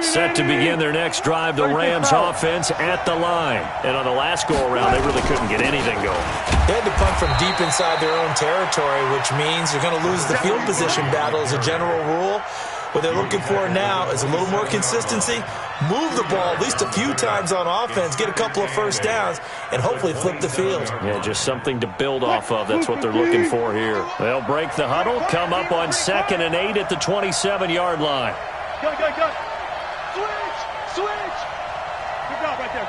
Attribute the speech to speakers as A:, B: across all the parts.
A: Set to begin their next drive, the Rams offense at the line. And on the last go-around, they really couldn't get anything going.
B: They had to punt from deep inside their own territory, which means you're going to lose the field position battle as a general rule. What they're looking for now is a little more consistency, move the ball at least a few times on offense, get a couple of first downs, and hopefully flip the field.
A: Yeah, just something to build off of. That's what they're looking for here. They'll break the huddle, come up on 2nd and 8 at the 27-yard line.
C: Go. Switch. Good job right there.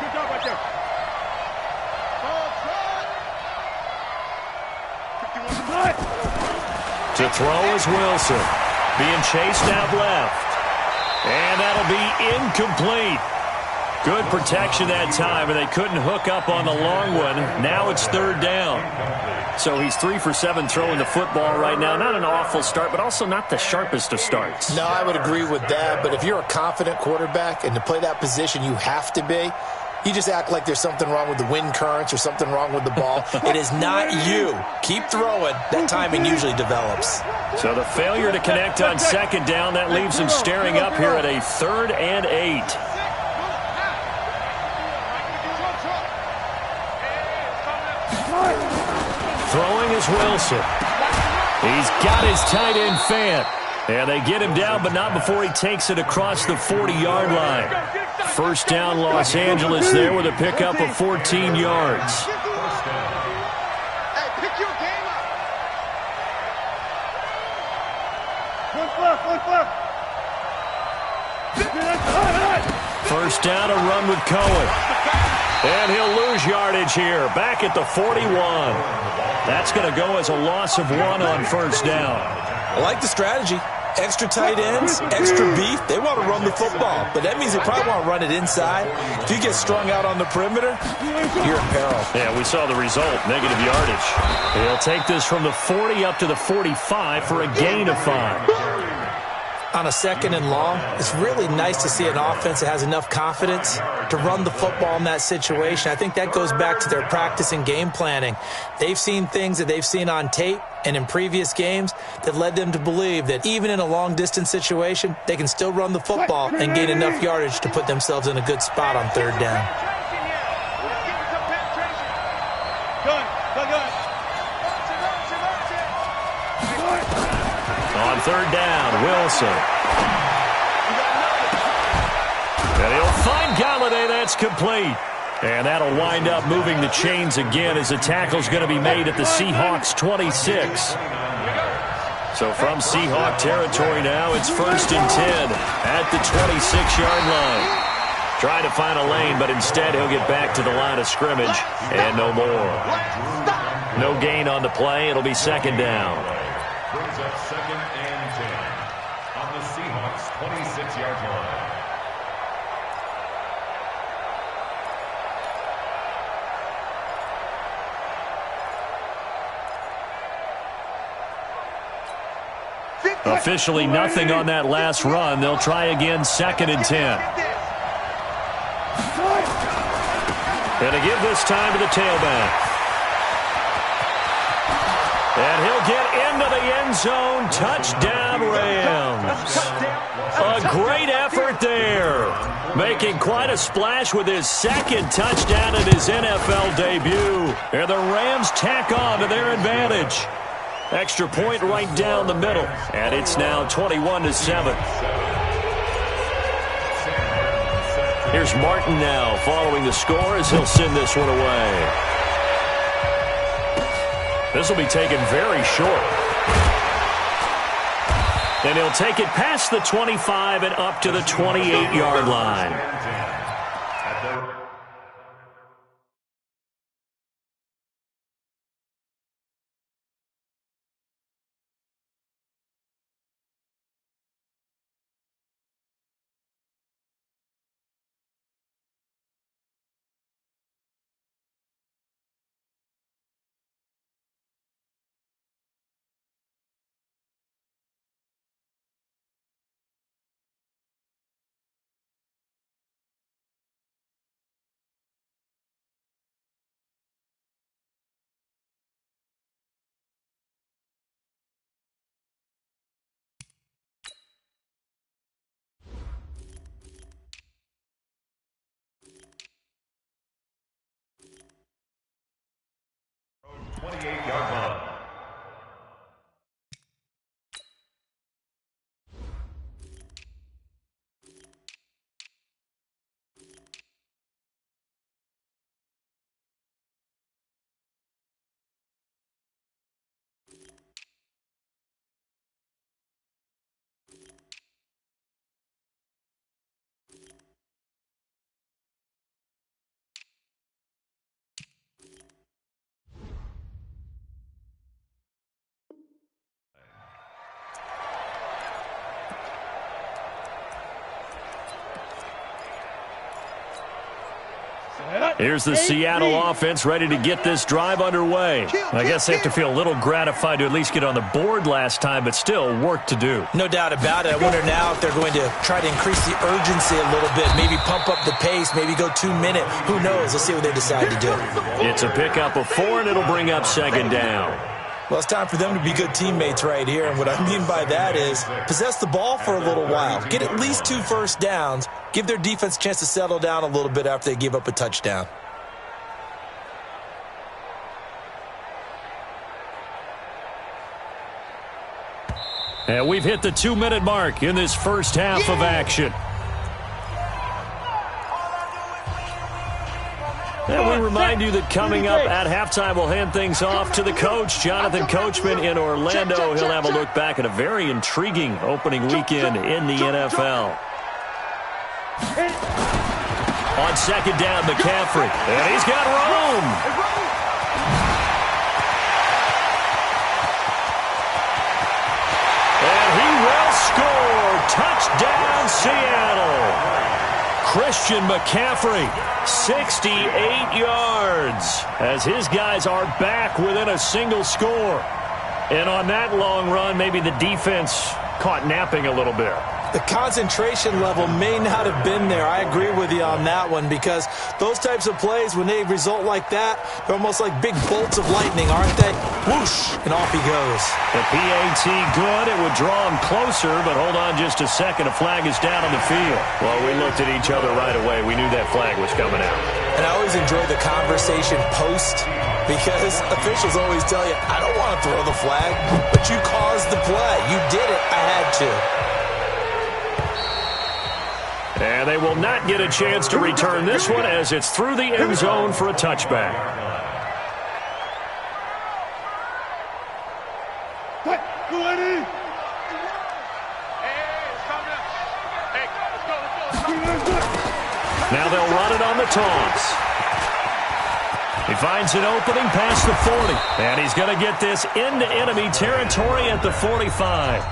A: To throw is Wilson. Being chased out left. And that'll be incomplete. Good protection that time, and they couldn't hook up on the long one. Now it's 3rd down. So he's 3 for 7 throwing the football right now. Not an awful start, but also not the sharpest of starts.
B: No, I would agree with that. But if you're a confident quarterback and to play that position, you have to be. You just act like there's something wrong with the wind currents or something wrong with the ball. It is not you. Keep throwing. That timing usually develops.
A: So the failure to connect on 2nd down, that leaves him staring up here at a 3rd and 8. Throwing is Wilson. He's got his tight end Fant. And they get him down, but not before he takes it across the 40-yard line. 1st down, Los Angeles there with a pickup of 14 yards.
C: Hey, pick your game up. One flip.
A: 1st down, a run with Cohen. And he'll lose yardage here, back at the 41. That's going to go as a loss of 1 on 1st down.
B: I like the strategy. Extra tight ends, extra beef. They want to run the football, but that means they probably want to run it inside. If you get strung out on the perimeter, you're in peril.
A: Yeah, we saw the result, negative yardage. He'll take this from the 40 up to the 45 for a gain of 5.
B: On a 2nd and long, it's really nice to see an offense that has enough confidence to run the football in that situation. I think that goes back to their practice and game planning. They've seen things that they've seen on tape and in previous games that led them to believe that even in a long-distance situation, they can still run the football and gain enough yardage to put themselves in a good spot on 3rd down.
C: Good.
A: On 3rd down, Wilson. And he'll find Galladay. That's complete. And that'll wind up moving the chains again as the tackle's going to be made at the Seahawks 26. So from Seahawk territory now, it's 1st and 10 at the 26-yard line. Trying to find a lane, but instead he'll get back to the line of scrimmage and no more. No gain on the play. It'll be 2nd down.
D: Brings up 2nd and 10 on the Seahawks 26-yard line.
A: Officially nothing on that last run. They'll try again, 2nd and 10. And to give this time to the tailback. And he'll get into the end zone. Touchdown, Rams. A great effort there. Making quite a splash with his 2nd touchdown in his NFL debut. And the Rams tack on to their advantage. Extra point right down the middle. And it's now 21-7. Here's Martin now following the score as he'll send this one away. This will be taken very short. And he'll take it past the 25 and up to the 28-yard line.
D: 28-yard line.
A: Here's the Seattle offense ready to get this drive underway. I guess they have to feel a little gratified to at least get on the board last time, but still work to do.
B: No doubt about it. I wonder now if they're going to try to increase the urgency a little bit, maybe pump up the pace, maybe go 2-minute. Who knows? Let's see what they decide to do.
A: It's a pickup of 4, and it'll bring up second down.
B: Well, it's time for them to be good teammates right here, and what I mean by that is possess the ball for a little while, get at least 2 first downs, give their defense a chance to settle down a little bit after they give up a touchdown.
A: And we've hit the 2-minute mark in this first half of action. And we remind you that coming up at halftime, we'll hand things off to the coach, Jonathan Coachman in Orlando. He'll have a look back at a very intriguing opening weekend in the NFL. On second down, McCaffrey. And he's got room. And he will score. Touchdown, Seattle. Christian McCaffrey, 68 yards, as his guys are back within a single score. And on that long run, maybe the defense caught napping a little bit.
B: The concentration level may not have been there. I agree with you on that one, because those types of plays, when they result like that, they're almost like big bolts of lightning, aren't they? Whoosh, and off he goes.
A: The PAT good. It would draw him closer, but hold on just a second. A flag is down on the field. Well, we looked at each other right away. We knew that flag was coming out.
B: And I always enjoy the conversation post, because officials always tell you, I don't want to throw the flag, but you caused the play. You did it. I had to.
A: And they will not get a chance to return this one as it's through the end zone for a touchback. Now they'll run it on the toss. He finds an opening past the 40. And he's going to get this into enemy territory at the 45.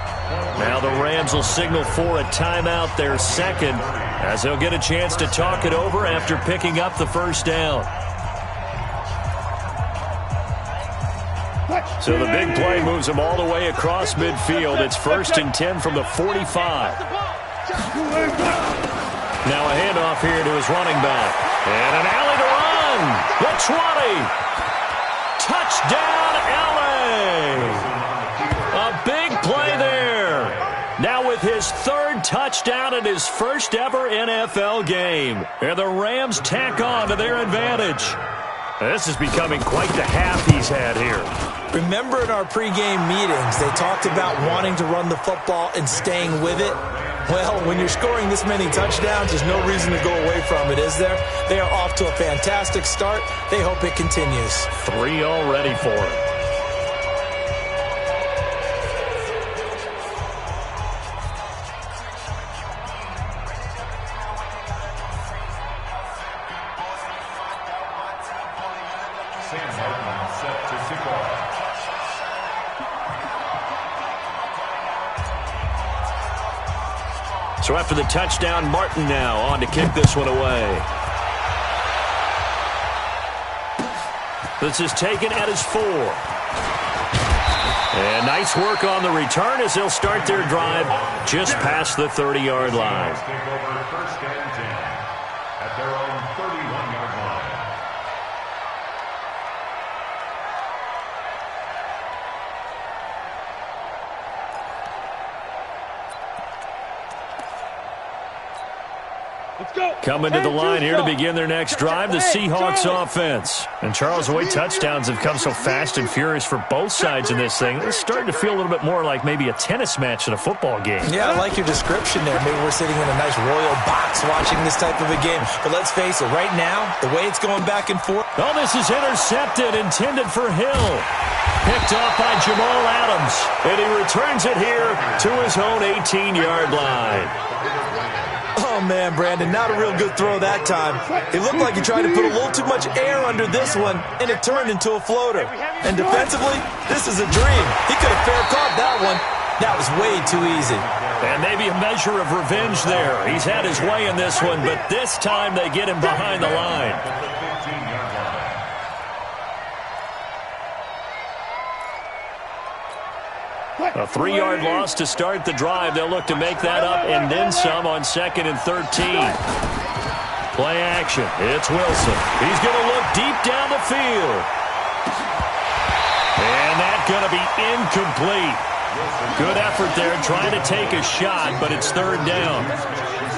A: Now the Rams will signal for a timeout, their second, as they'll get a chance to talk it over after picking up the first down. So the big play moves them all the way across midfield. It's 1st and 10 from the 45. Now a handoff here to his running back. And an alley to run. The 20. Touchdown, LA. A big play there. Now with his 3rd touchdown in his first ever NFL game. And the Rams tack on to their advantage. This is becoming quite the half he's had here.
B: Remember in our pregame meetings, they talked about wanting to run the football and staying with it? Well, when you're scoring this many touchdowns, there's no reason to go away from it, is there? They are off to a fantastic start. They hope it continues.
A: 3 already for him. So after the touchdown, Martin now on to kick this one away. This is taken at his 4. And nice work on the return as they'll start their drive just past the 30-yard line.
D: Take over 1st and 10 at their own 31-yard line.
C: Let's
A: Coming to the line here to begin their next drive, the Seahawks offense. And Charles, the way touchdowns have come so fast and furious for both sides in this thing, it's starting to feel a little bit more like maybe a tennis match in a football game.
B: Yeah, I like your description there. Maybe we're sitting in a nice royal box watching this type of a game. But let's face it, right now, the way it's going back and forth.
A: Oh, this is intercepted, intended for Hill. Picked off by Jamal Adams. And he returns it here to his own 18-yard line.
B: Oh, man, Brandon, not a real good throw that time. It looked like he tried to put a little too much air under this one, and it turned into a floater. And defensively, this is a dream. He could have fair caught that one. That was way too easy.
A: And maybe a measure of revenge there. He's had his way in this one, but this time they get him behind the line. A 3-yard loss to start the drive. They'll look to make that up and then some on 2nd and 13. Play action. It's Wilson. He's going to look deep down the field. And that's going to be incomplete. Good effort there trying to take a shot, but it's 3rd down.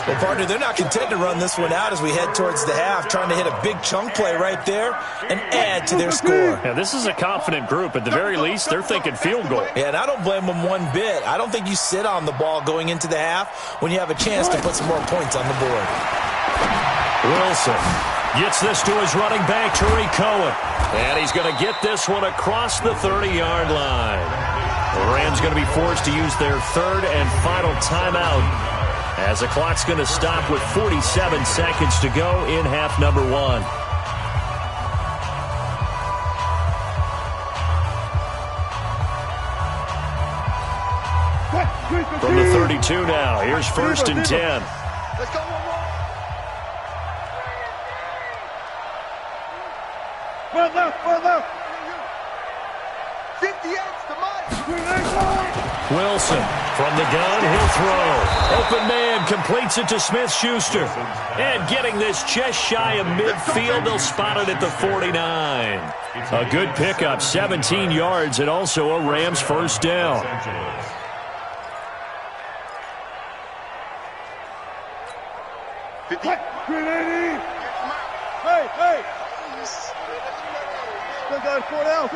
B: Well, partner, they're not content to run this one out as we head towards the half, trying to hit a big chunk play right there and add to their score.
A: Yeah, this is a confident group. At the very least, they're thinking field goal.
B: Yeah, and I don't blame them one bit. I don't think you sit on the ball going into the half when you have a chance to put some more points on the board.
A: Wilson gets this to his running back, Tariq Cohen. And he's going to get this one across the 30-yard line. The Rams going to be forced to use their 3rd and final timeout, as the clock's going to stop with 47 seconds to go in half number 1. From the 32 now, here's 1st and 10.
C: Let's go, one left. 58's the money.
A: Wilson from the gun, he'll throw. Open man completes it to Smith-Schuster. And getting this just shy of midfield, they'll spot it at the 49. A good pickup, 17 yards, and also a Rams first down.
C: Hey. Still got 4 down.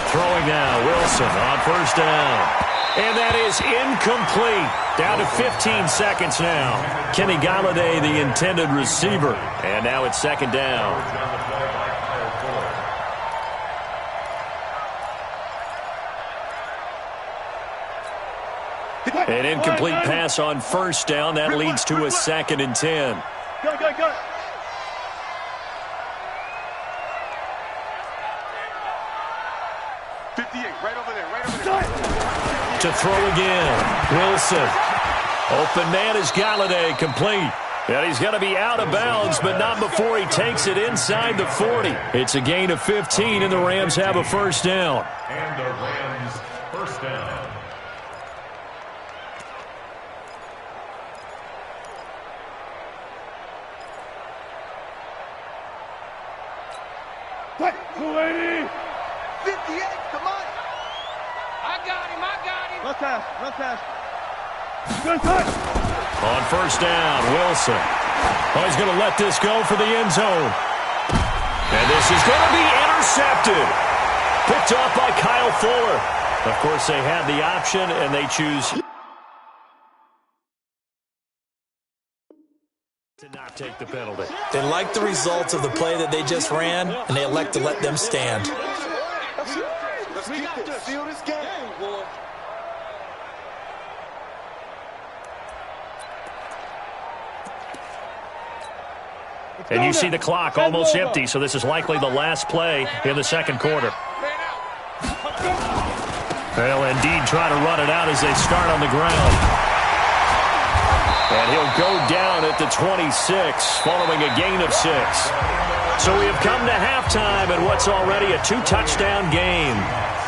A: Throwing now, Wilson on 1st down. And that is incomplete. Down to 15 seconds now. Kenny Galladay, the intended receiver. And now it's 2nd down. An incomplete pass on 1st down. That leads to a 2nd and 10.
C: Go. 58, right over there.
A: To throw again, Wilson. Open man is Galladay, complete. And he's going to be out of bounds, but not before he takes it inside the 40. It's a gain of 15, and the Rams have a 1st down.
D: And the Rams first down.
C: What? 280. 58, come on. I got him. Run pass. Good touch.
A: On 1st down, Wilson. Oh, he's going to let this go for the end zone. And this is going to be intercepted. Picked off by Kyle Fuller. Of course, they had the option, and they choose to not take the penalty.
B: They like the results of the play that they just ran, and they elect to let them stand.
C: Let's keep this. Seal this game, boy.
A: And you see the clock almost empty, so this is likely the last play in the 2nd quarter. They'll indeed try to run it out as they start on the ground. And he'll go down at the 26 following a gain of 6. So we have come to halftime in what's already a 2-touchdown game.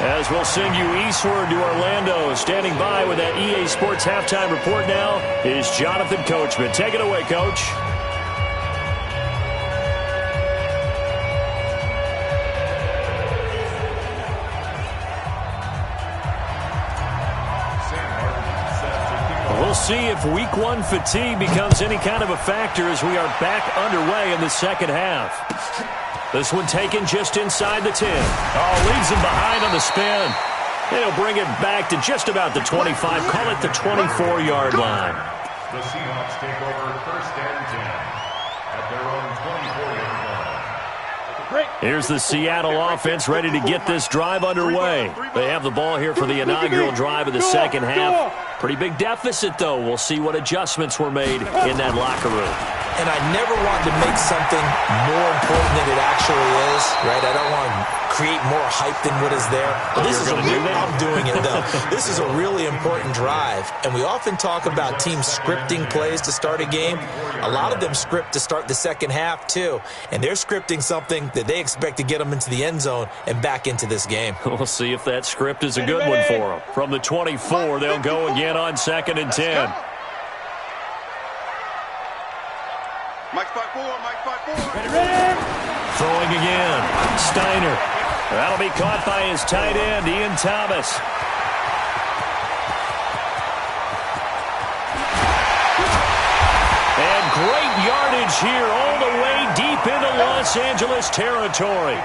A: As we'll send you eastward to Orlando. Standing by with that EA Sports halftime report now is Jonathan Coachman. Take it away, Coach. see if week one fatigue becomes any kind of a factor as we are back underway in the second half. This one taken just inside the 10. Oh, leaves him behind on the spin. He'll bring it back to just about the 25, call it the 24-yard line.
D: The Seahawks take over 1st and 10 at their own 24-yard line.
A: Here's the Seattle offense ready to get this drive underway. They have the ball here for the inaugural drive of the second half. Pretty big deficit, though. We'll see what adjustments were made in that locker room.
B: And I never want to make something more important than it actually is, right? I don't want to create more hype than what is there. But this is I'm doing it, though. This is a really important drive. And we often talk about teams scripting plays to start a game. A lot of them script to start the second half, too. And they're scripting something that they expect to get them into the end zone and back into this game.
A: We'll see if that script is a good one for them. From the 24, they'll go again on 2nd and 10.
C: Mike 5-4, Mike 5-4.
A: Throwing again. Steiner. That'll be caught by his tight end, Ian Thomas. And great yardage here all the way deep into Los Angeles territory.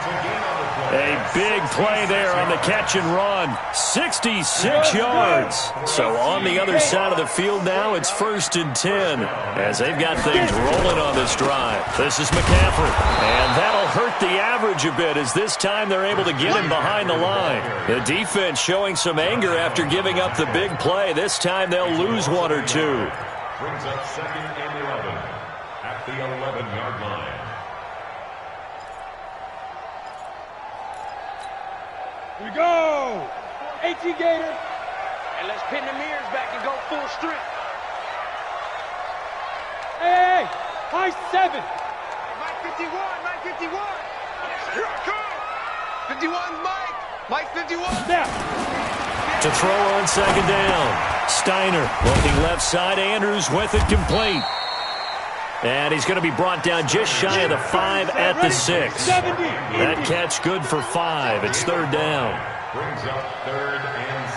A: A big play there on the catch and run. 66 yards. So on the other side of the field now, it's 1st and 10 as they've got things rolling on this drive. This is McCaffrey. And that'll hurt the average a bit as this time they're able to get him behind the line. The defense showing some anger after giving up the big play. This time they'll lose one or two.
D: Brings up 2nd and 11 at the 11-yard line.
E: Here we go! AT Gator! And let's pin the mirrors back and go full strength. Hey! High 7!
C: Mike 51, Mike 51. Here I come. 51, Mike. Mike 51.
E: Now!
A: To throw on 2nd down. Steiner looking left side. Andrews with it complete. And he's going to be brought down just shy of the 5 at the 6. That catch good for 5. It's 3rd down.
D: Brings up 3rd and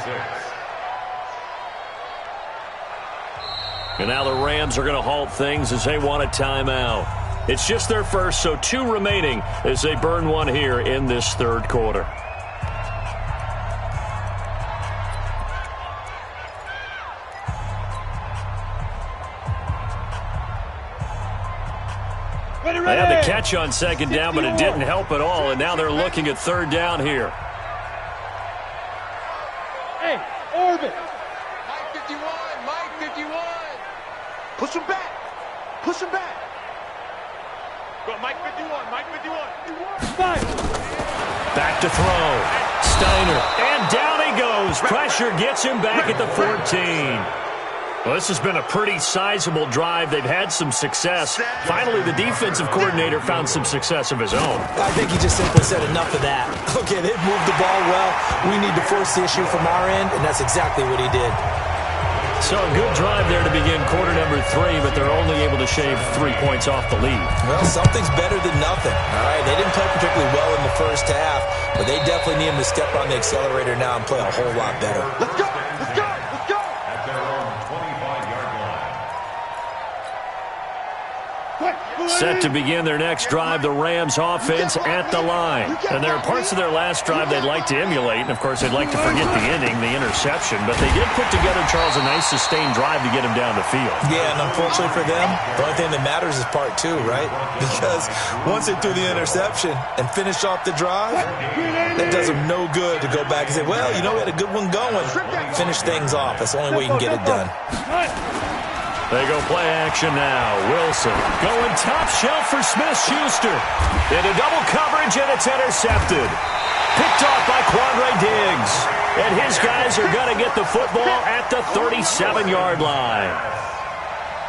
D: 6.
A: And now the Rams are going to halt things as they want a timeout. It's just their first, so 2 remaining as they burn one here in this 3rd quarter. They had the catch on 2nd down, but it didn't help at all, and now they're looking at 3rd down here.
E: Hey, orbit!
C: Mike 51, Mike 51. Push him back. Push him back. Go, Mike 51, Mike 51.
E: Five!
A: Back to throw. Steiner, and down he goes. Pressure gets him back at the 14. Well, this has been a pretty sizable drive. They've had some success. Finally, the defensive coordinator found some success of his own.
B: I think he just simply said enough of that. Okay, they've moved the ball well. We need to force the issue from our end, and that's exactly what he did.
A: So a good drive there to begin quarter number 3, but they're only able to shave 3 points off the lead.
B: Well, something's better than nothing. All right, they didn't play particularly well in the first half, but they definitely need him to step on the accelerator now and play a whole lot better.
C: Let's go. Let's go. Let's go.
D: At their own 25-yard line.
A: Set to begin their next drive, the Rams offense at the line. And there are parts of their last drive they'd like to emulate, and of course they'd like to forget the ending, the interception, but they did put together, Charles, a nice sustained drive to get him down the field.
B: Yeah, and unfortunately for them, the only thing that matters is part 2, right? Because once they threw the interception and finished off the drive, that does them no good to go back and say, well, you know, we had a good one going. Finish things off. That's the only way you can get it done.
A: They go play action now. Wilson going top shelf for Smith-Schuster. Into double coverage, and it's intercepted. Picked off by Quandre Diggs. And his guys are going to get the football at the 37-yard line.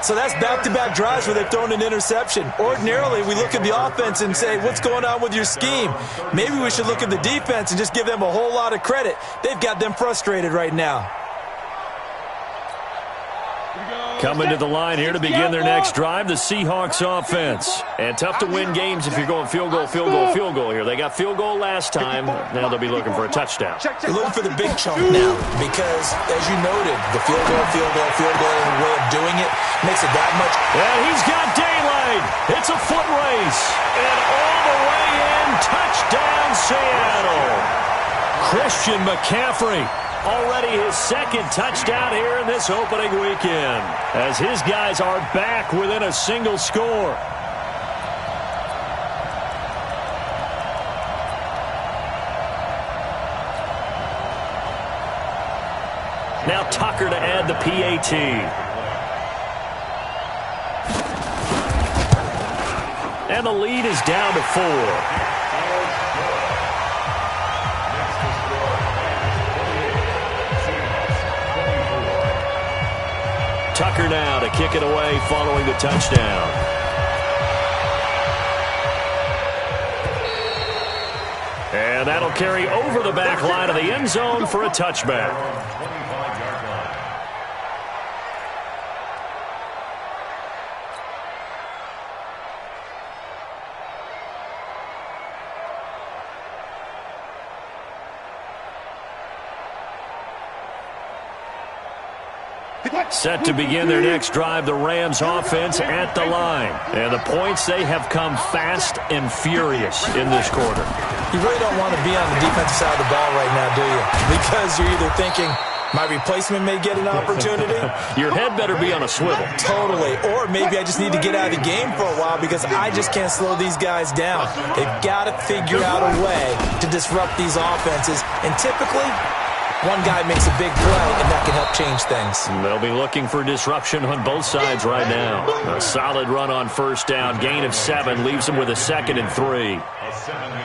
B: So that's back-to-back drives where they've thrown an interception. Ordinarily, we look at the offense and say, what's going on with your scheme? Maybe we should look at the defense and just give them a whole lot of credit. They've got them frustrated right now.
E: Here we go.
A: Coming to the line here to begin their next drive, the Seahawks offense. And tough to win games if you're going field goal here. They got field goal last time. Now they'll be looking for a touchdown.
B: They're looking for the big chunk now because, as you noted, the field goal, way of doing it makes it that much.
A: And he's got daylight. It's a foot race. And all the way in, touchdown Seattle. Christian McCaffrey. Already his second touchdown here in this opening weekend, as his guys are back within a single score. Now Tucker to add the PAT. And the lead is down to 4. Tucker now to kick it away following the touchdown. And that'll carry over the back line of the end zone for a touchback. Set to begin their next drive, the Rams offense at the line. And the points, they have come fast and furious in this quarter.
B: You really don't want to be on the defensive side of the ball right now, do you? Because you're either thinking, my replacement may get an opportunity.
A: Your head better be on a swivel.
B: Totally. Or maybe I just need to get out of the game for a while because I just can't slow these guys down. They've got to figure out a way to disrupt these offenses. And typically, one guy makes a big play, and that can help change things.
A: They'll be looking for disruption on both sides right now. A solid run on first down. Gain of 7 leaves them with a 2nd and 3.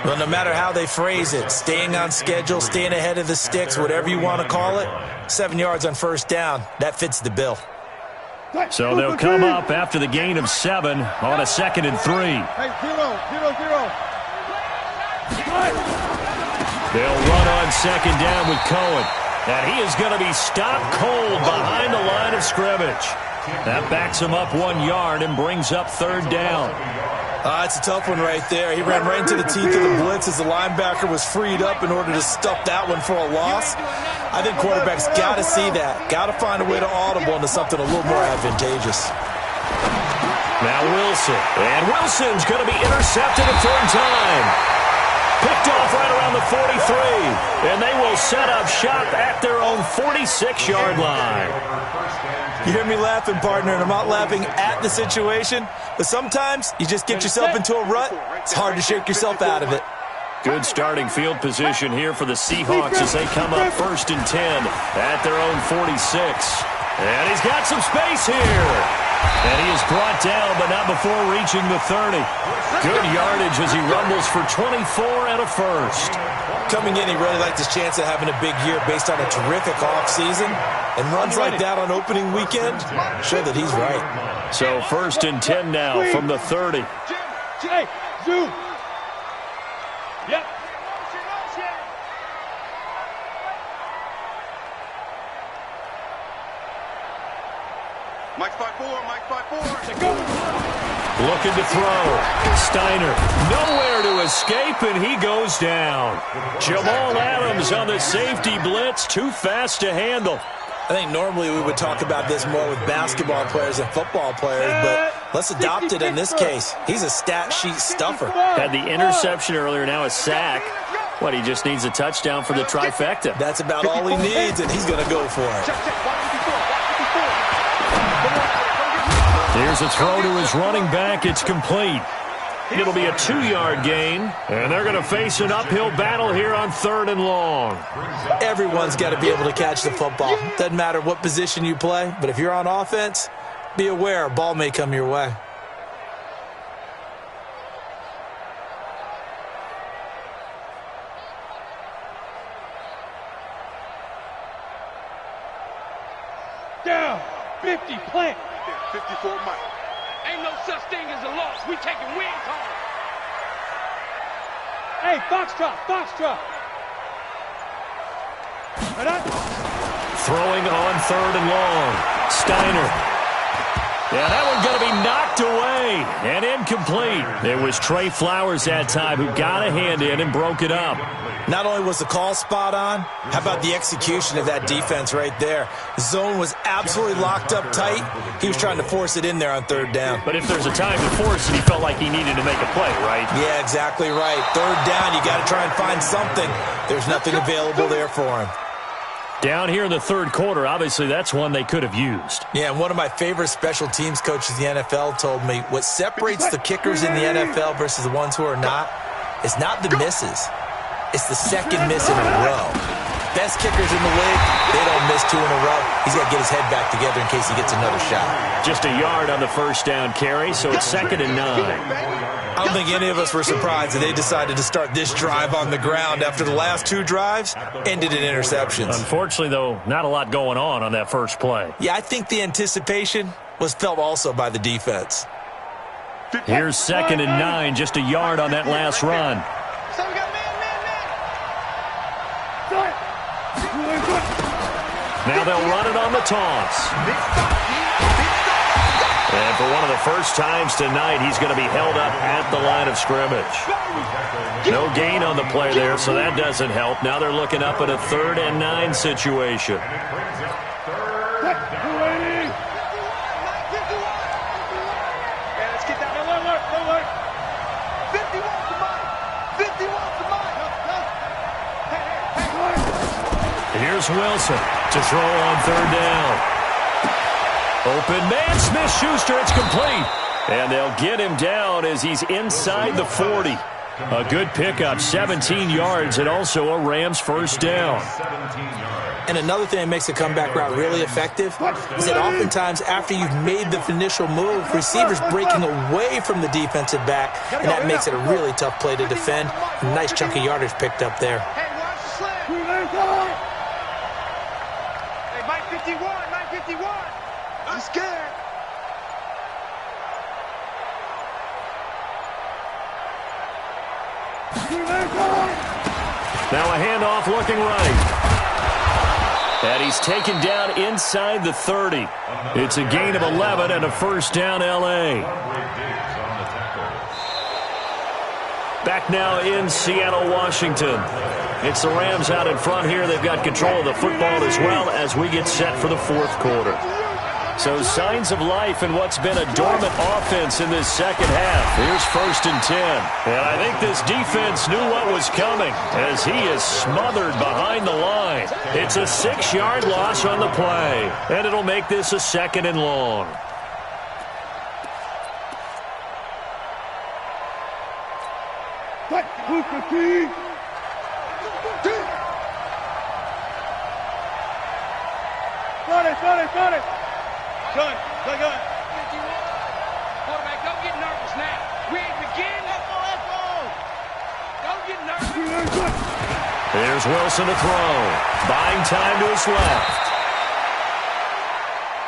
B: Well, no matter how they phrase it, staying on schedule, staying ahead of the sticks, whatever you want to call it, 7 yards on first down, that fits the bill.
A: So they'll come up after the gain of 7 on a 2nd and 3.
E: Hey, 0.
A: They'll run on 2nd down with Cohen. And he is going to be stopped cold behind the line of scrimmage. That backs him up 1 yard and brings up 3rd down.
B: It's a tough one right there. He ran right into the teeth of the blitz as the linebacker was freed up in order to stuff that one for a loss. I think quarterbacks got to see that. Got to find a way to audible into something a little more advantageous.
A: Now Wilson. And Wilson's going to be intercepted a 3rd time. Picked off right around the 43. And they will set up shop at their own 46-yard line.
B: You hear me laughing, partner, and I'm not laughing at the situation. But sometimes you just get yourself into a rut. It's hard to shake yourself out of it.
A: Good starting field position here for the Seahawks as they come up 1st and 10 at their own 46. And he's got some space here. And he is brought down, but not before reaching the 30. Good yardage as he rumbles for 24 and a 1st.
B: Coming in, he really liked his chance of having a big year based on a terrific offseason. And runs like that on opening weekend show that he's right.
A: So 1st and 10 now from the 30.
E: Hey, zoom. Yep.
C: Mike 5-4, Mike 5-4.
A: Looking to throw. Steiner nowhere to escape, and he goes down. Jamal Adams on the safety blitz, too fast to handle.
B: I think normally we would talk about this more with basketball players and football players, but let's adopt it in this case. He's a stat sheet stuffer.
A: Had the interception earlier, now a sack. What, he just needs a touchdown for the trifecta.
B: That's about all he needs, and he's going to go for it.
A: Here's a throw to his running back. It's complete. It'll be a 2-yard gain, and they're going to face an uphill battle here on 3rd and long.
B: Everyone's got to be able to catch the football. Doesn't matter what position you play, but if you're on offense, be aware a ball may come your way.
E: Down. 50, plant.
C: 54, Mike.
E: Ain't no such thing as a loss. We taking wins home. Hey, Foxtrot.
A: Throwing on 3rd and long. Steiner. Yeah, that one's going to be knocked away and incomplete. It was Trey Flowers that time who got a hand in and broke it up.
B: Not only was the call spot on, how about the execution of that defense right there? The zone was absolutely locked up tight. He was trying to force it in there on third down.
A: But if there's a time to force it, he felt like he needed to make a play, right?
B: Yeah, exactly right. Third down, you got to try and find something. There's nothing available there for him.
A: Down here in the third quarter, obviously that's one they could have used.
B: Yeah, and one of my favorite special teams coaches in the NFL told me what separates the kickers in the NFL versus the ones who are not is not the misses. It's the second miss in a row. Best kickers in the league, they don't miss two in a row. He's got to get his head back together in case he gets another shot.
A: Just a yard on the first down carry, so it's 2nd and 9.
B: I don't think any of us were surprised that they decided to start this drive on the ground after the last two drives ended in interceptions.
A: Unfortunately, though, not a lot going on that first play.
B: Yeah, I think the anticipation was felt also by the defense.
A: Here's 2nd and 9, just a yard on that last run. Now they'll run it on the toss. And for one of the first times tonight, he's going to be held up at the line of scrimmage. No gain on the play there, so that doesn't help. Now they're looking up at a 3rd and 9 situation. Here's Wilson to throw on 3rd down. Open man, Smith-Schuster, it's complete. And they'll get him down as he's inside the 40. A good pickup, 17 yards, and also a Rams first down.
B: And another thing that makes a comeback route really effective is that oftentimes after you've made the initial move, receivers breaking away from the defensive back, and that makes it a really tough play to defend. A nice chunk of yardage picked up there.
C: Hey, Mike 51, Mike 51. I'm scared.
A: Now a handoff looking right. And he's taken down inside the 30. It's a gain of 11 and a first down L.A. Back now in Seattle, Washington. It's the Rams out in front here. They've got control of the football as well as we get set for the fourth quarter. So signs of life in what's been a dormant offense in this second half. Here's 1st and 10. And I think this defense knew what was coming as he is smothered behind the line. It's a 6-yard loss on the play. And it'll make this a 2nd and long.
E: Got it. Gun. Quarterback, don't get nervous now. We ain't begin. Let's go. Don't get nervous.
A: Here's Wilson to throw. Buying time to his left.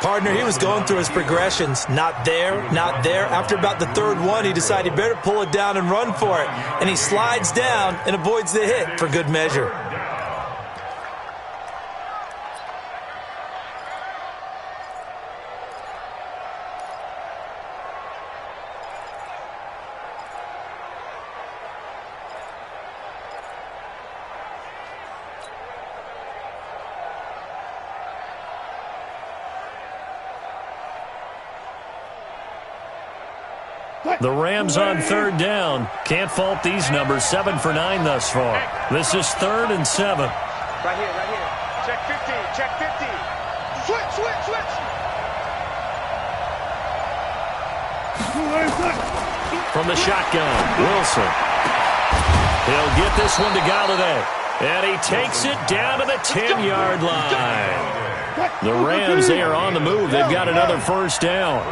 B: Partner, he was going through his progressions. Not there. After about the 3rd one, he decided he better pull it down and run for it. And he slides down and avoids the hit for good measure.
A: The Rams on 3rd down. Can't fault these numbers. 7 for 9 thus far. This is 3rd and 7.
C: Right here. Check 50. Switch.
A: From the shotgun, Wilson. He'll get this one to Galladay. And he takes it down to the 10-yard line. The Rams, they are on the move. They've got another first down.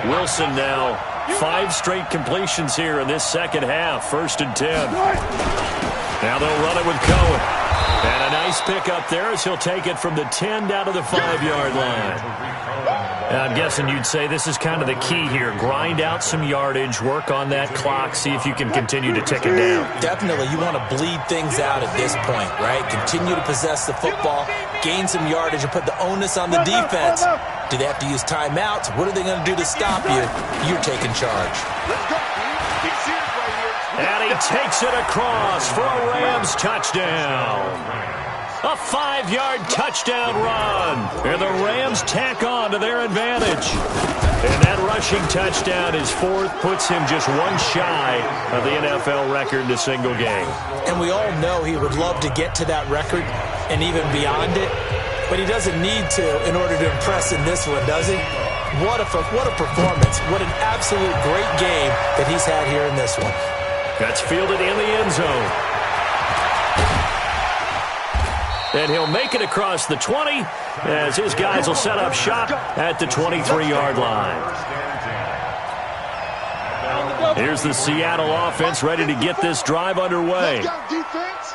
A: Wilson now 5 straight completions here in this second half. 1st and 10. Now they'll run it with Cohen. And a nice pickup there as he'll take it from the 10 down to the 5-yard line. And I'm guessing you'd say this is kind of the key here. Grind out some yardage, work on that clock, see if you can continue to tick it down.
B: Definitely. You want to bleed things out at this point, right? Continue to possess the football. gain some yardage, and put the onus on the defense. Do they have to use timeouts? What are they going to do to stop you? You're taking charge.
A: And he takes it across for a Rams touchdown. A 5-yard touchdown run. And the Rams tack on to their advantage. And that rushing touchdown is fourth, puts him just one shy of the NFL record in a single game.
B: And we all know he would love to get to that record and even beyond it. But he doesn't need to in order to impress in this one, does he? What a performance. What an absolute great game that he's had here in this one.
A: That's fielded in the end zone. And he'll make it across the 20 as his guys will set up shop at the 23-yard line. Here's the Seattle offense ready to get this drive underway.
C: Let's go, defense.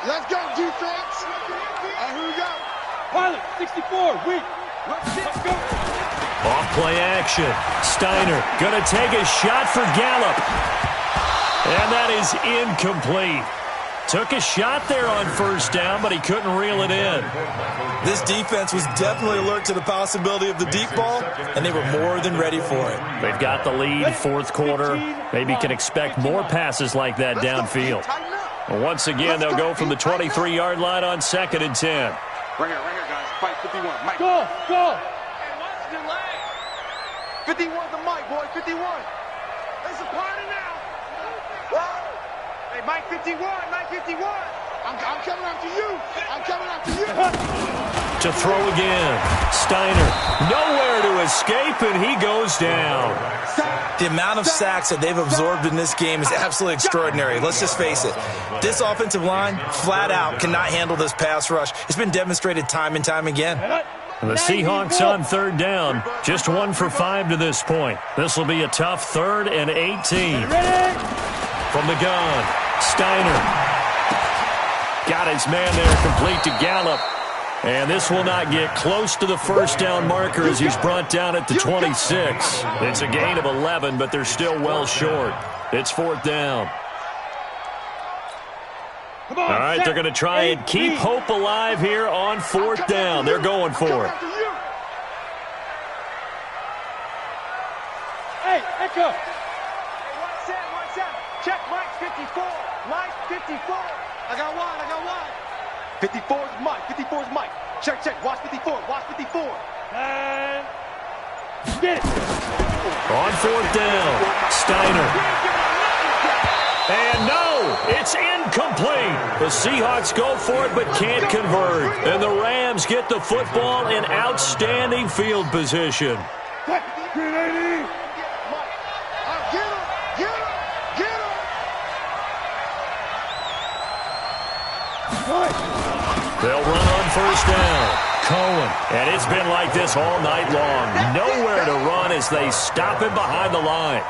C: Let's go, defense. Here we go.
E: Pilot, 64, weak. Let's go.
A: Off play action. Steiner going to take a shot for Gallup. And that is incomplete. Took a shot there on first down, but he couldn't reel it in.
B: This defense was definitely alert to the possibility of the deep ball, and they were more than ready for it.
A: They've got the lead, fourth quarter. Maybe can expect more passes like that downfield. Well, once again, they'll go from the 23-yard line on 2nd and 10.
C: Right here, guys. Fight 51. Mike.
E: Go.
C: Hey, what's the delay? 51 the Mike, boy. 51. It's a party now. Whoa. Hey, Mike 51, Mike 51. I'm coming after you. I'm coming after you.
A: To throw again. Steiner, nowhere to escape, and he goes down.
B: The amount of sacks that they've absorbed in this game is absolutely extraordinary. Let's just face it. This offensive line, flat out, cannot handle this pass rush. It's been demonstrated time and time again.
A: The Seahawks on third down, just 1 for 5 to this point. This will be a tough 3rd and 18. From the gun, Steiner got his man there, complete to Gallup. And this will not get close to the first down marker as he's brought down at the 26. It's a gain of 11, but they're still well short. It's 4th down. All right, they're going to try and keep hope alive here on 4th down. They're going for it.
E: Hey, Echo.
C: One set. Check Mike 54. Mike 54. I got one. 54 is Mike. 54 is Mike. Check. Watch 54.
E: And get it.
A: On 4th down, Steiner. And no, it's incomplete. The Seahawks go for it but can't convert. And the Rams get the football in outstanding field position.
C: Get him.
A: They'll run on first down. Cohen. And it's been like this all night long. Nowhere to run as they stop him behind the line.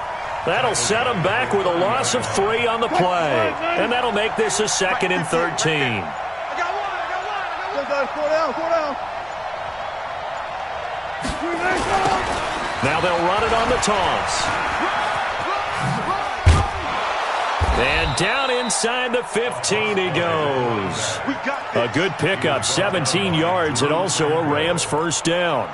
A: That'll set him back with a loss of 3 on the play. And that'll make this a 2nd and 13.
C: I got one. Four down.
A: Now they'll run it on the toss. And down inside the 15 he goes. A good pickup, 17 yards, and also a Rams first down.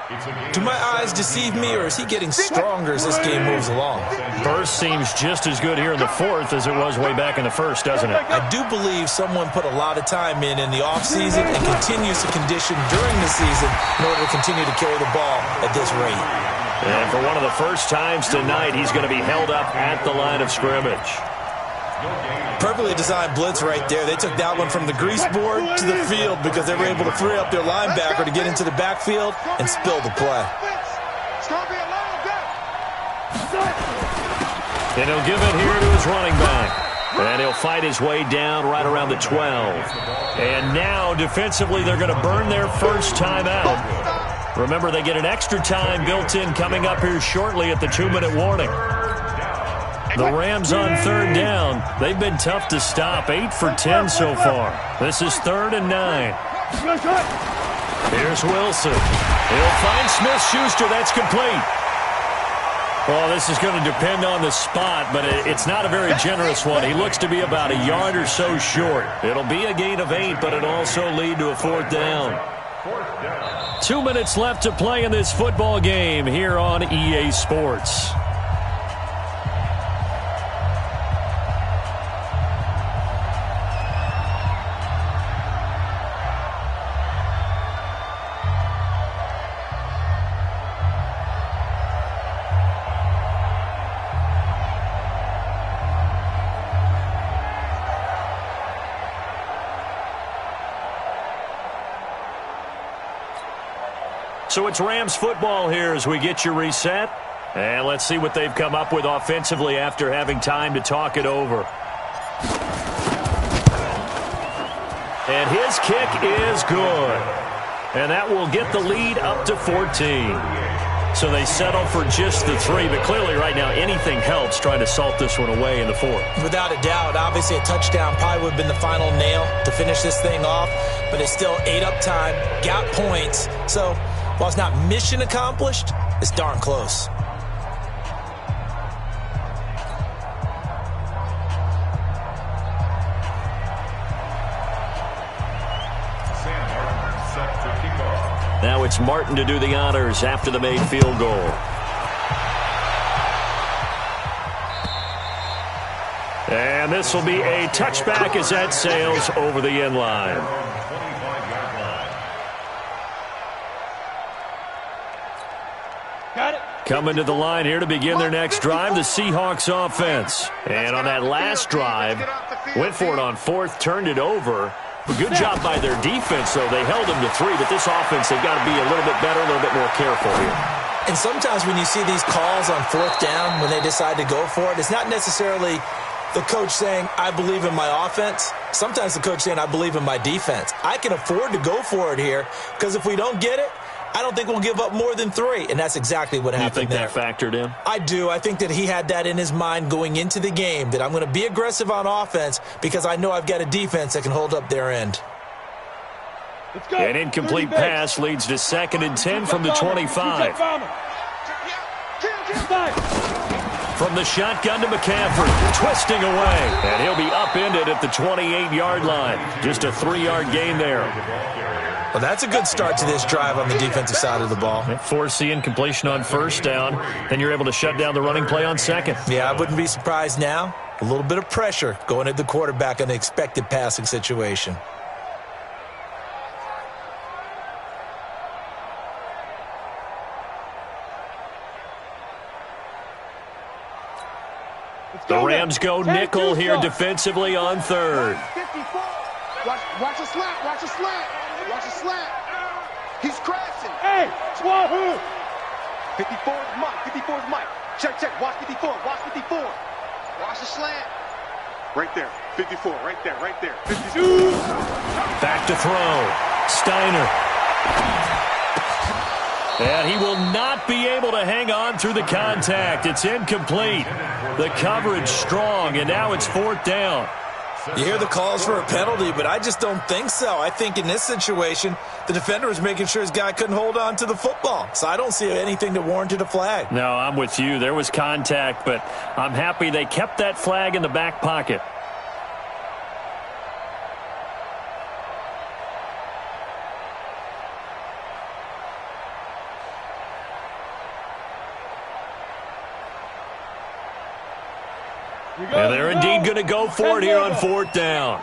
B: Do my eyes deceive me, or is he getting stronger as this game moves along?
A: Burst seems just as good here in the 4th as it was way back in the 1st, doesn't it?
B: I do believe someone put a lot of time in the offseason and continues to condition during the season in order to continue to carry the ball at this rate.
A: And for one of the first times tonight, he's going to be held up at the line of scrimmage.
B: Perfectly designed blitz right there. They took that one from the grease board to the field because they were able to free up their linebacker to get into the backfield and spill the play.
C: It's going to be a long day.
A: And he'll give it here to his running back. And he'll fight his way down right around the 12. And now, defensively, they're going to burn their first time out. Remember, they get an extra time built in coming up here shortly at the 2-minute warning. The Rams on third down. They've been tough to stop. 8 for 10 so far. This is 3rd and 9. Here's Wilson. He'll find Smith-Schuster. That's complete. Well, this is going to depend on the spot, but it's not a very generous one. He looks to be about a yard or so short. It'll be a gain of 8, but it'll also lead to a 4th down.
D: 4th down.
A: 2 minutes left to play in this football game here on EA Sports. So it's Rams football here as we get you reset. And let's see what they've come up with offensively after having time to talk it over. And his kick is good. And that will get the lead up to 14. So they settle for just the 3. But clearly right now anything helps trying to salt this one away in the 4th.
B: Without a doubt, obviously a touchdown probably would have been the final nail to finish this thing off. But it's still ate up time, got points. So while it's not mission accomplished, it's darn close.
A: Now it's Martin to do the honors after the made field goal. And this will be a touchback as that sails over the end line. Coming to the line here to begin their next drive, the Seahawks offense. And on that last drive, went for it on 4th, turned it over. Good job by their defense, though. They held them to 3, but this offense, they've got to be a little bit better, a little bit more careful here.
B: And sometimes when you see these calls on 4th down, when they decide to go for it, it's not necessarily the coach saying, I believe in my offense. Sometimes the coach saying, I believe in my defense. I can afford to go for it here because if we don't get it, I don't think we'll give up more than 3, and that's exactly what happened there.
A: You think that factored in?
B: I do. I think that he had that in his mind going into the game, that I'm going to be aggressive on offense because I know I've got a defense that can hold up their end.
A: An incomplete pass leads to 2nd and 10 from the 25. From the shotgun to McCaffrey, twisting away, and he'll be upended at the 28-yard line. Just a 3-yard gain there.
B: Well, that's a good start to this drive on the defensive side of the ball.
A: Force the incompletion on 1st down, then you're able to shut down the running play on 2nd.
B: Yeah, I wouldn't be surprised now. A little bit of pressure going at the quarterback in an expected passing situation.
A: The Rams go nickel here defensively on 3rd.
C: Watch a slant, watch a slant, watch a slant. He's crashing.
E: Hey, Wahoo!
C: 54 is Mike, 54 is Mike. Check, watch 54, watch 54. Watch the slant. Right there, 54, right there, 52.
A: Back to throw. Steiner. And he will not be able to hang on through the contact. It's incomplete. The coverage strong, and now it's 4th down.
B: You hear the calls for a penalty, but I just don't think so. I think in this situation, the defender was making sure his guy couldn't hold on to the football. So I don't see anything that warranted a flag.
A: No, I'm with you. There was contact, but I'm happy they kept that flag in the back pocket. And they're indeed going to go for it here on 4th down.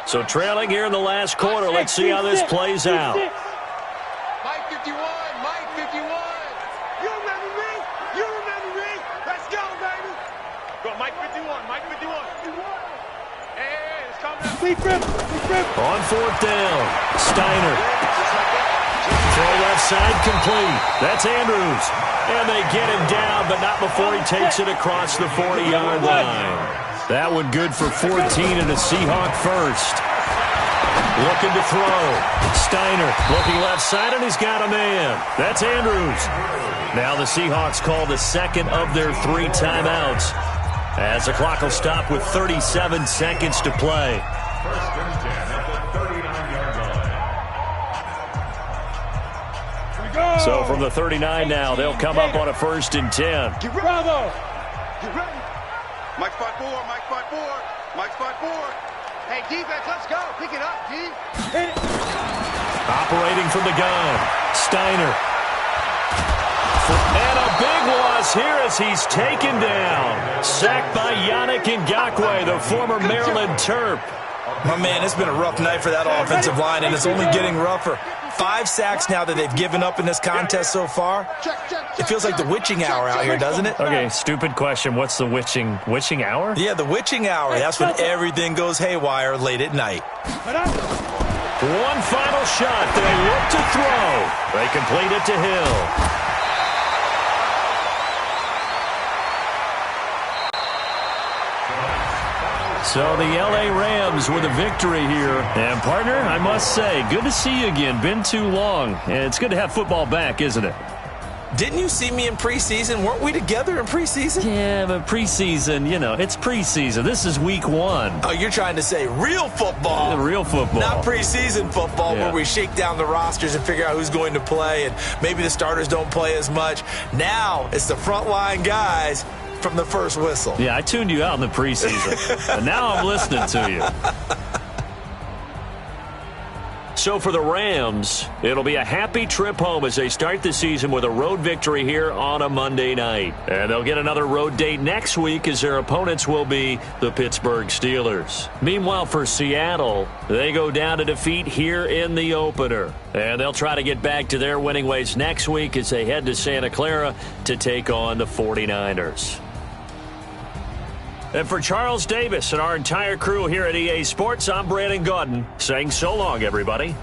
A: So trailing here in the last quarter. Let's see how this plays out.
C: Mike 51, Mike 51. You remember me? You remember me? Let's go, baby. Go, Mike 51, Mike 51. Hey, it's coming up.
E: Sleep grip.
A: On 4th down, Steiner. Throw left side complete. That's Andrews. And they get him down, but not before he takes it across the 40-yard line. That one good for 14 and a Seahawk first. Looking to throw. Steiner looking left side, and he's got a man. That's Andrews. Now the Seahawks call the 2nd of their 3 timeouts as the clock will stop with 37 seconds to play.
D: First and 10 at the 39-yard line.
A: So from the 39 now, they'll come up on a 1st and 10.
C: Get ready.
E: Bravo.
C: Get ready. Mike 5-4, Mike 5-4, Mike 5-4. Hey, defense, let's go. Pick it up, D.
E: Hit it.
A: Operating from the gun, Steiner. And a big loss here as he's taken down. Sacked by Yannick Ngakoue, the former Maryland Terp.
B: My man, it's been a rough night for that offensive line, and it's only getting rougher. 5 sacks now that they've given up in this contest so far. It feels like the witching hour out here, doesn't it?
A: Okay, stupid question. What's the witching hour?
B: Yeah, the witching hour. That's when everything goes haywire late at night.
A: One final shot. They look to throw. They complete it to Hill. So the L.A. Rams with a victory here. And, partner, I must say, good to see you again. Been too long. And it's good to have football back, isn't it?
B: Didn't you see me in preseason? Weren't we together in preseason?
A: Yeah, but preseason, it's preseason. This is week 1.
B: Oh, you're trying to say real football.
A: Real football.
B: Not preseason football where we shake down the rosters and figure out who's going to play, and maybe the starters don't play as much. Now it's the frontline guys from the first whistle.
A: Yeah, I tuned you out in the preseason. And now I'm listening to you. So for the Rams, it'll be a happy trip home as they start the season with a road victory here on a Monday night. And they'll get another road date next week as their opponents will be the Pittsburgh Steelers. Meanwhile, for Seattle, they go down to defeat here in the opener. And they'll try to get back to their winning ways next week as they head to Santa Clara to take on the 49ers. And for Charles Davis and our entire crew here at EA Sports, I'm Brandon Gaudin saying so long, everybody.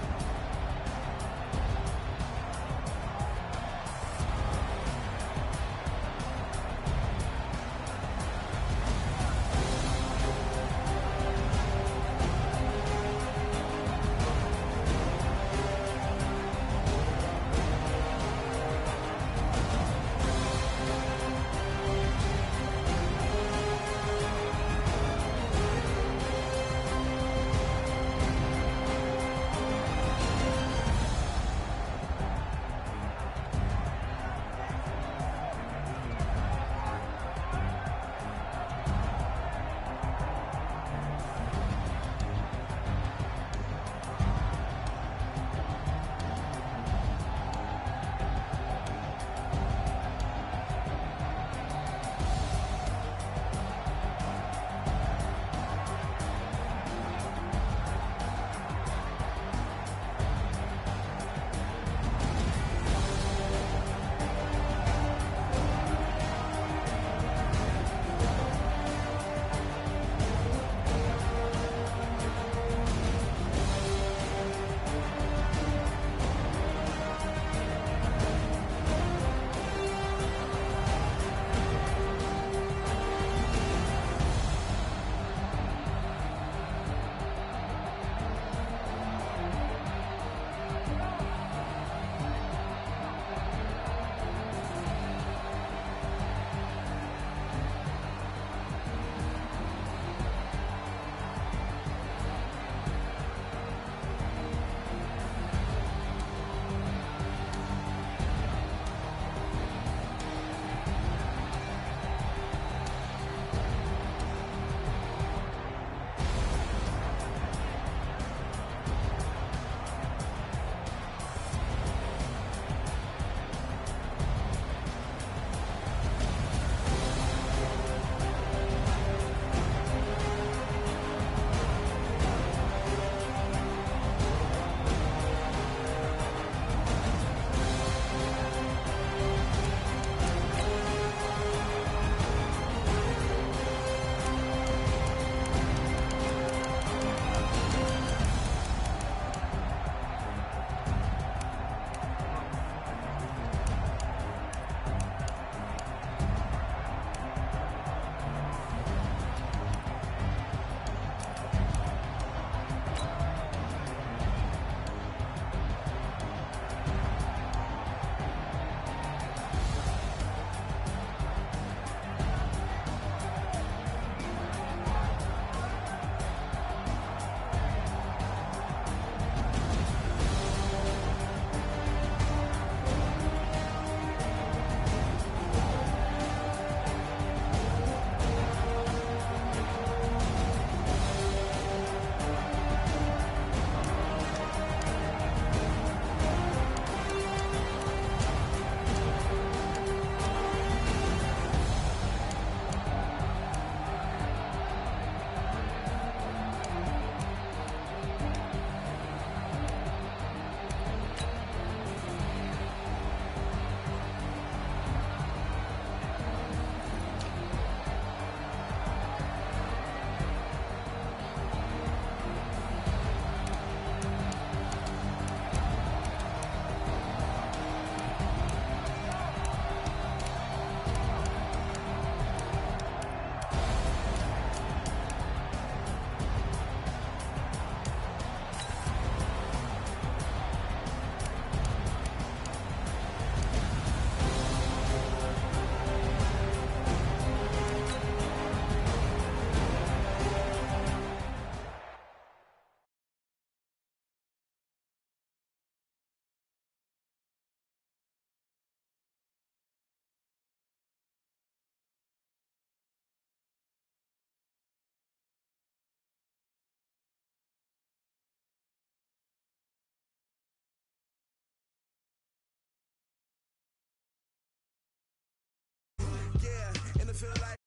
F: feel like